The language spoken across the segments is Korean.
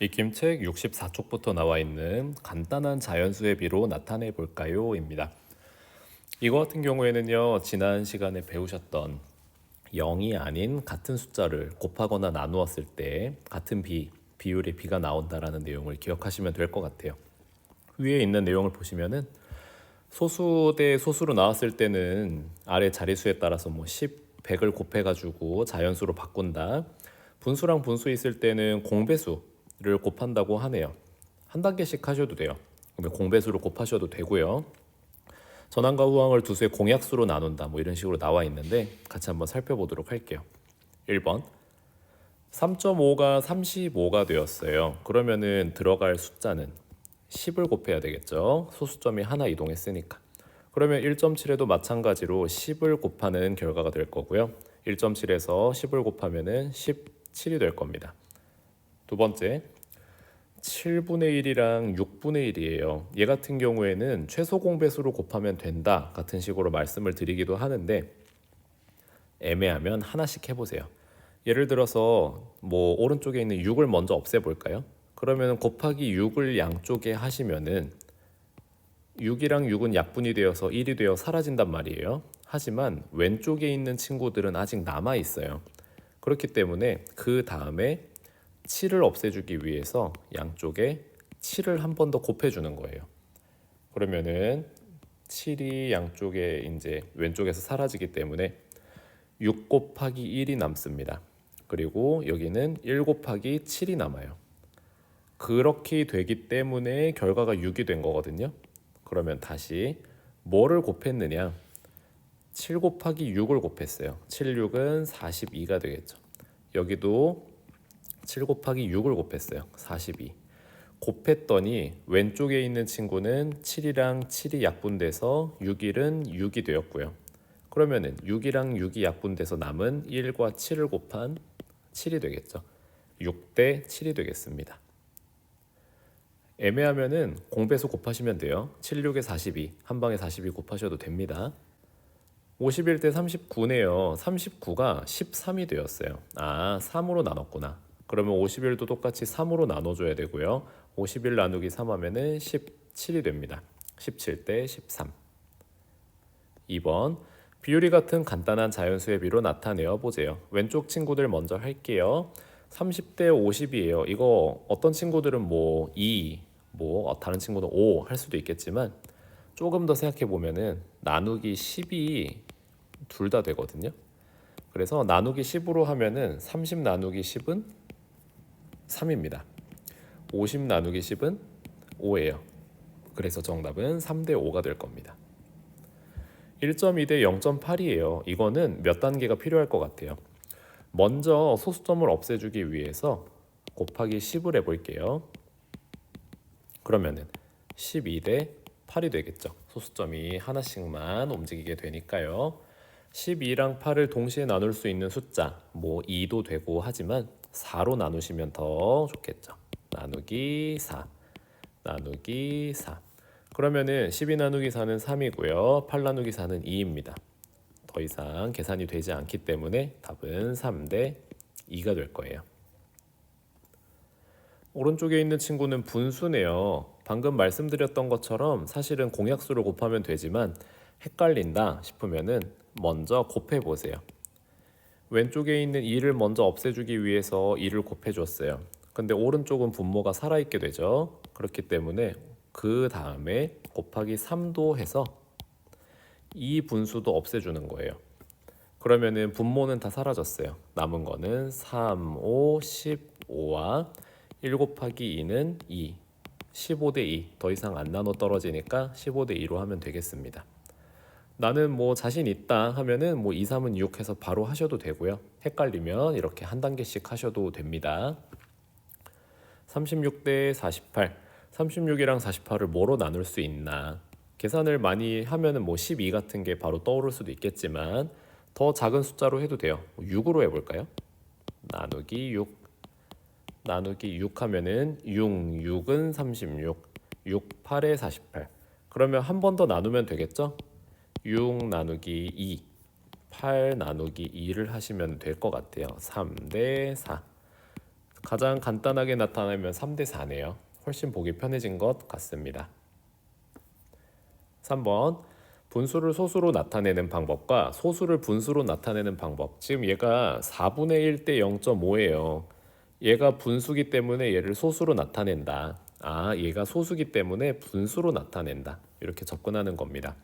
익힘책 64쪽부터 나와 있는 간단한 자연수의 비로 나타내 볼까요?입니다. 이거 같은 경우에는요, 지난 시간에 배우셨던 0이 아닌 같은 숫자를 곱하거나 나누었을 때 같은 비율의 비가 나온다라는 내용을 기억하시면 될 것 같아요. 위에 있는 내용을 보시면은 소수 대 소수로 나왔을 때는 아래 자릿수에 따라서 뭐 10, 100을 곱해가지고 자연수로 바꾼다. 분수랑 분수 있을 때는 공배수를 곱한다고 하네요. 한 단계씩 하셔도 돼요. 그러면 공배수로 곱하셔도 되고요. 전항과 후항을 두 수의 공약수로 나눈다. 뭐 이런 식으로 나와 있는데 같이 한번 살펴보도록 할게요. 1번 3.5가 35가 되었어요. 그러면은 들어갈 숫자는 10을 곱해야 되겠죠. 소수점이 하나 이동했으니까. 그러면 1.7에도 마찬가지로 10을 곱하는 결과가 될 거고요. 1.7에서 10을 곱하면은 17이 될 겁니다. 두 번째, 7분의 1이랑 6분의 1이에요. 얘 같은 경우에는 최소 공배수로 곱하면 된다 같은 식으로 말씀을 드리기도 하는데 애매하면 하나씩 해보세요. 예를 들어서 뭐 오른쪽에 있는 6을 먼저 없애볼까요? 그러면 곱하기 6을 양쪽에 하시면은 6이랑 6은 약분이 되어서 1이 되어 사라진단 말이에요. 하지만 왼쪽에 있는 친구들은 아직 남아 있어요. 그렇기 때문에 그 다음에 7을 없애주기 위해서 양쪽에 7을 한 번 더 곱해주는 거예요. 그러면은 7이 양쪽에 이제 왼쪽에서 사라지기 때문에 6 곱하기 1이 남습니다. 그리고 여기는 1 곱하기 7이 남아요. 그렇게 되기 때문에 결과가 6이 된 거거든요. 그러면 다시 뭐를 곱했느냐? 7 곱하기 6을 곱했어요. 7, 6은 42가 되겠죠. 여기도 7 곱하기 6을 곱했어요. 42. 곱했더니 왼쪽에 있는 친구는 7이랑 7이 약분돼서 6, 1은 6이 되었고요. 그러면은 6이랑 6이 약분돼서 남은 1과 7을 곱한 7이 되겠죠. 6대 7이 되겠습니다. 애매하면은 공배수 곱하시면 돼요. 7, 6에 42, 한 방에 42 곱하셔도 됩니다. 51대 39네요. 39가 13이 되었어요. 아, 3으로 나눴구나. 그러면 51도 똑같이 3으로 나눠줘야 되고요. 51 나누기 3 하면은 17이 됩니다. 17대 13. 2번 비율이 같은 간단한 자연수의 비로 나타내어 보세요. 왼쪽 친구들 먼저 할게요. 30대 50이에요. 이거 어떤 친구들은 뭐 2, 뭐 다른 친구는 5 할 수도 있겠지만 조금 더 생각해 보면은 나누기 10이 둘 다 되거든요. 그래서 나누기 10으로 하면은 30 나누기 10은 3입니다. 50 나누기 10은 5예요. 그래서 정답은 3대 5가 될 겁니다. 1.2대 0.8이에요. 이거는 몇 단계가 필요할 것 같아요. 먼저 소수점을 없애주기 위해서 곱하기 10을 해볼게요. 그러면은 12대 8이 되겠죠. 소수점이 하나씩만 움직이게 되니까요. 12랑 8을 동시에 나눌 수 있는 숫자 뭐 2도 되고 하지만 4로 나누시면 더 좋겠죠. 나누기 4 나누기 4 그러면은 12 나누기 4는 3이고요. 8 나누기 4는 2입니다. 더 이상 계산이 되지 않기 때문에 답은 3대 2가 될 거예요. 오른쪽에 있는 친구는 분수네요. 방금 말씀드렸던 것처럼 사실은 공약수를 곱하면 되지만 헷갈린다 싶으면은 먼저 곱해 보세요. 왼쪽에 있는 2를 먼저 없애주기 위해서 2를 곱해줬어요. 근데 오른쪽은 분모가 살아있게 되죠. 그렇기 때문에 그 다음에 곱하기 3도 해서 이 분수도 없애주는 거예요. 그러면은 분모는 다 사라졌어요. 남은 거는 3, 5, 15와 1 곱하기 2는 2, 15대 2. 더 이상 안 나눠 떨어지니까 15대 2로 하면 되겠습니다. 나는 뭐 자신 있다 하면은 뭐 2, 3은 6 해서 바로 하셔도 되고요. 헷갈리면 이렇게 한 단계씩 하셔도 됩니다. 36대 48. 36이랑 48을 뭐로 나눌 수 있나? 계산을 많이 하면은 뭐 12 같은 게 바로 떠오를 수도 있겠지만 더 작은 숫자로 해도 돼요. 6으로 해볼까요? 나누기 6. 나누기 6 하면은 6, 6은 36. 6, 8에 48. 그러면 한 번 더 나누면 되겠죠? 6 나누기 2, 8 나누기 2를 하시면 될 것 같아요. 3대 4. 가장 간단하게 나타내면 3대 4네요. 훨씬 보기 편해진 것 같습니다. 3번 분수를 소수로 나타내는 방법과 소수를 분수로 나타내는 방법. 지금 얘가 4분의 1 대 0.5예요. 얘가 분수기 때문에 얘를 소수로 나타낸다. 얘가 소수기 때문에 분수로 나타낸다. 이렇게 접근하는 겁니다.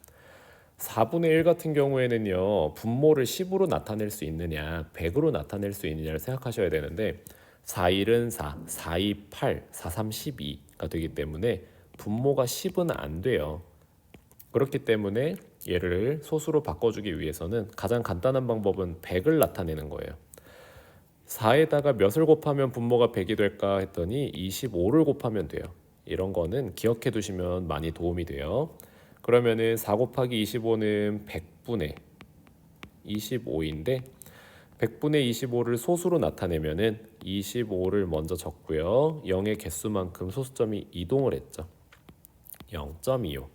4분의 1 같은 경우에는요. 분모를 10으로 나타낼 수 있느냐 100으로 나타낼 수 있느냐를 생각하셔야 되는데 4, 1은 4, 4, 2, 8, 4, 3, 12가 되기 때문에 분모가 10은 안 돼요. 그렇기 때문에 얘를 소수로 바꿔주기 위해서는 가장 간단한 방법은 100을 나타내는 거예요. 4에다가 몇을 곱하면 분모가 100이 될까 했더니 25를 곱하면 돼요. 이런 거는 기억해 두시면 많이 도움이 돼요. 그러면은 4 곱하기 25는 100분의 25인데 100분의 25를 소수로 나타내면은 25를 먼저 적고요. 0의 개수만큼 소수점이 이동을 했죠. 0.25.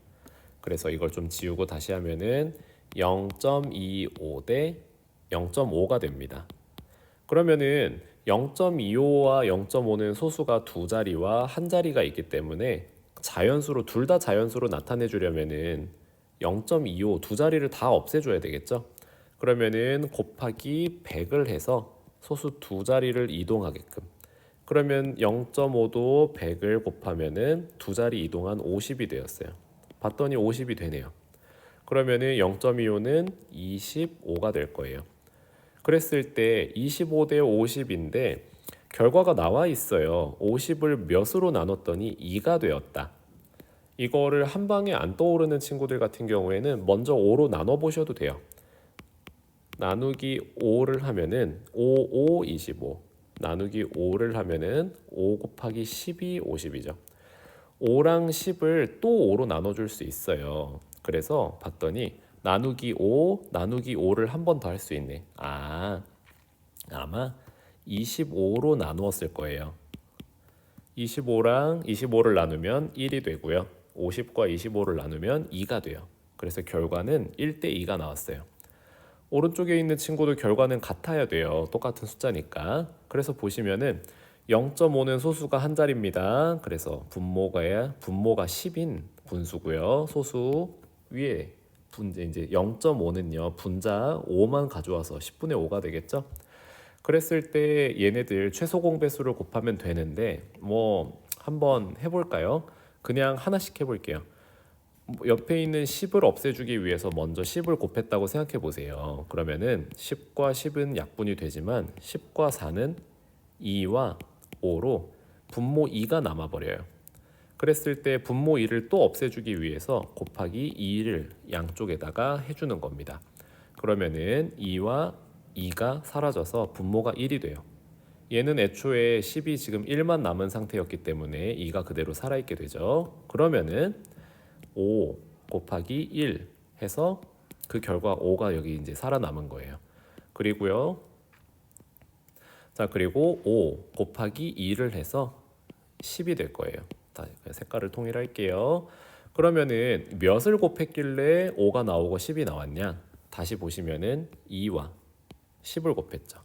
그래서 이걸 좀 지우고 다시 하면은 0.25 대 0.5가 됩니다. 그러면은 0.25와 0.5는 소수가 두 자리와 한 자리가 있기 때문에 자연수로 둘 다 자연수로 나타내 주려면은 0.25 두 자리를 다 없애줘야 되겠죠. 그러면은 곱하기 100을 해서 소수 두 자리를 이동하게끔. 그러면 0.5도 100을 곱하면은 두 자리 이동한 50이 되었어요. 봤더니 50이 되네요. 그러면은 0.25는 25가 될 거예요. 그랬을 때 25 대 50인데 결과가 나와 있어요. 50을 몇으로 나눴더니 2가 되었다. 이거를 한 방에 안 떠오르는 친구들 같은 경우에는 먼저 5로 나눠 보셔도 돼요. 나누기 5를 하면은 5, 5, 25. 나누기 5를 하면은 5 곱하기 10이 50이죠. 5랑 10을 또 5로 나눠줄 수 있어요. 그래서 봤더니 나누기 5, 나누기 5를 한 번 더 할 수 있네. 아마 25로 나누었을 거예요. 25랑 25를 나누면 1이 되고요. 50과 25를 나누면 2가 돼요. 그래서 결과는 1대 2가 나왔어요. 오른쪽에 있는 친구도 결과는 같아야 돼요. 똑같은 숫자니까. 그래서 보시면은 0.5는 소수가 한 자리입니다. 그래서 분모가 10인 분수고요. 소수 위에 이제 0.5는요. 분자 5만 가져와서 10분의 5가 되겠죠. 그랬을 때 얘네들 최소 공배수를 곱하면 되는데 뭐 한번 해볼까요? 그냥 하나씩 해볼게요. 옆에 있는 10을 없애주기 위해서 먼저 10을 곱했다고 생각해 보세요. 그러면은 10과 10은 약분이 되지만 10과 4는 2와 5로 분모 2가 남아버려요. 그랬을 때 분모 2를 또 없애주기 위해서 곱하기 2를 양쪽에다가 해주는 겁니다. 그러면은 2와 2가 사라져서 분모가 1이 돼요. 얘는 애초에 10이 지금 1만 남은 상태였기 때문에 2가 그대로 살아있게 되죠. 그러면은 5 곱하기 1 해서 그 결과 5가 여기 이제 살아남은 거예요. 그리고요. 자, 그리고 5 곱하기 2를 해서 10이 될 거예요. 색깔을 통일할게요. 그러면은 몇을 곱했길래 5가 나오고 10이 나왔냐? 다시 보시면은 2와 10을 곱했죠.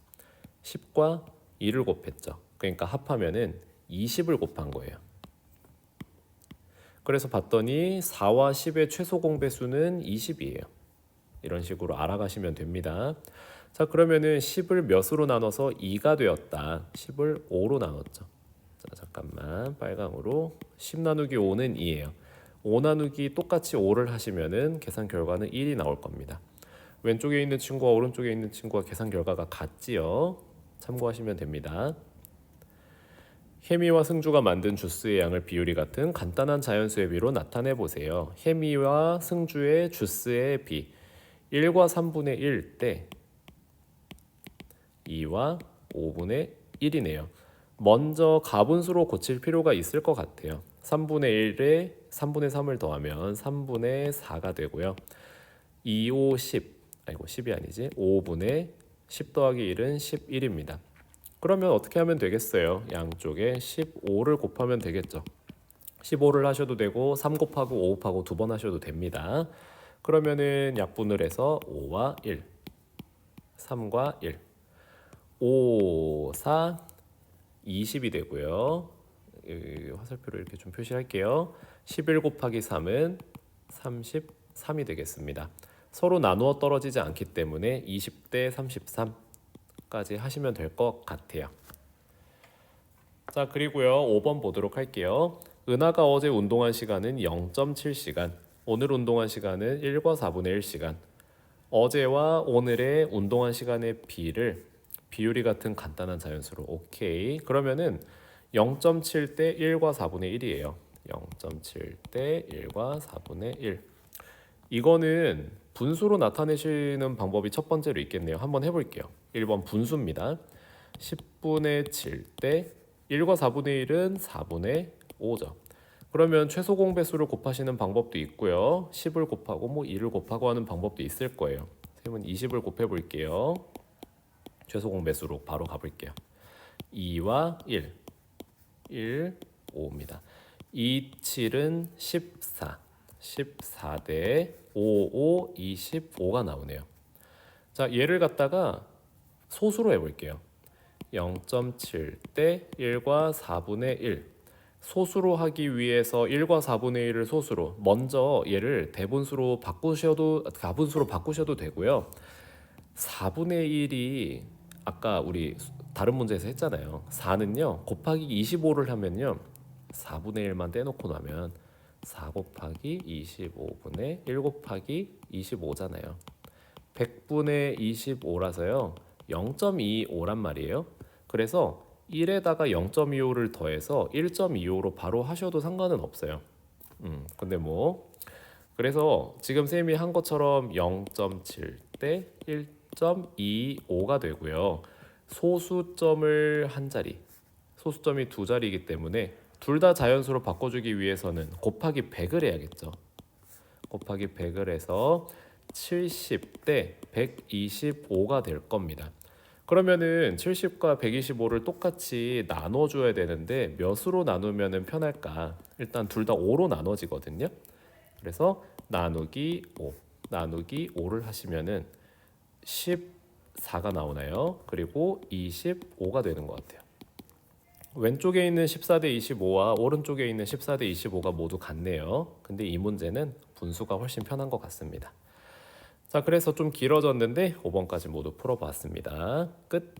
10과 2를 곱했죠. 그러니까 합하면은 20을 곱한 거예요. 그래서 봤더니 4와 10의 최소 공배수는 20이에요. 이런 식으로 알아가시면 됩니다. 자, 그러면은 10을 몇으로 나눠서 2가 되었다. 10을 5로 나눴죠. 자, 잠깐만 빨강으로 10 나누기 5는 2예요. 5 나누기 똑같이 5를 하시면은 계산 결과는 1이 나올 겁니다. 왼쪽에 있는 친구와 오른쪽에 있는 친구와 계산 결과가 같지요. 참고하시면 됩니다. 해미와 승주가 만든 주스의 양을 비율이 같은 간단한 자연수의 비로 나타내 보세요. 해미와 승주의 주스의 비 1과 3분의 1 대 2와 5분의 1이네요. 먼저 가분수로 고칠 필요가 있을 것 같아요. 3분의 1에 3분의 3을 더하면 3분의 4가 되고요. 2, 5, 10 아이고 10이 아니지 5분의 10 더하기 1은 11입니다. 그러면 어떻게 하면 되겠어요? 양쪽에 15를 곱하면 되겠죠. 15를 하셔도 되고 3 곱하고 5 곱하고 두 번 하셔도 됩니다. 그러면은 약분을 해서 5와 1, 3과 1, 5, 4, 20이 되고요. 화살표로 이렇게 좀 표시할게요. 11 곱하기 3은 33이 되겠습니다. 서로 나누어 떨어지지 않기 때문에 20대 33까지 하시면 될 것 같아요. 자, 그리고요 5번 보도록 할게요. 은하가 어제 운동한 시간은 0.7시간, 오늘 운동한 시간은 1과 4분의 1시간. 어제와 오늘의 운동한 시간의 비율이 같은 간단한 자연수로. 오케이. 그러면은 0.7 대 1과 4분의 1이에요. 0.7 대 1과 4분의 1. 이거는 분수로 나타내시는 방법이 첫 번째로 있겠네요. 한번 해볼게요. 1번 분수입니다. 10분의 7 대 1과 4분의 1은 4분의 5죠. 그러면 최소 공배수를 곱하시는 방법도 있고요. 10을 곱하고 2를 곱하고 하는 방법도 있을 거예요. 선생님은 20을 곱해 볼게요. 최소 공배수로 바로 가볼게요. 2와 1, 5입니다. 2, 7은 14, 14 대 5, 25가 나오네요. 자, 얘를 갖다가 소수로 해볼게요. 0.7 대 1과 4분의 1. 소수로 하기 위해서 1과 4분의 1을 소수로, 먼저 얘를 대분수로 바꾸셔도, 가분수로 바꾸셔도 되고요. 4분의 1이 아까 우리 다른 문제에서 했잖아요. 4는요 곱하기 25를 하면요 4분의 1만 떼놓고 나면 4 곱하기 25분의 1 곱하기 25잖아요. 100분의 25라서요 0.25란 말이에요. 그래서 1에다가 0.25를 더해서 1.25로 바로 하셔도 상관은 없어요. 근데 그래서 지금 쌤이 한 것처럼 0.7 대 1.25가 되고요. 소수점을 한 자리, 소수점이 두 자리이기 때문에 둘 다 자연수로 바꿔주기 위해서는 곱하기 100을 해야겠죠. 곱하기 100을 해서 70 대 125가 될 겁니다. 그러면은 70과 125를 똑같이 나눠줘야 되는데 몇으로 나누면 편할까? 일단 둘 다 5로 나눠지거든요. 그래서 나누기 5, 나누기 5를 하시면은 14가 나오나요? 그리고 25가 되는 것 같아요. 왼쪽에 있는 14 대 25와 오른쪽에 있는 14 대 25가 모두 같네요. 근데 이 문제는 분수가 훨씬 편한 것 같습니다. 자, 그래서 좀 길어졌는데 5번까지 모두 풀어봤습니다. 끝.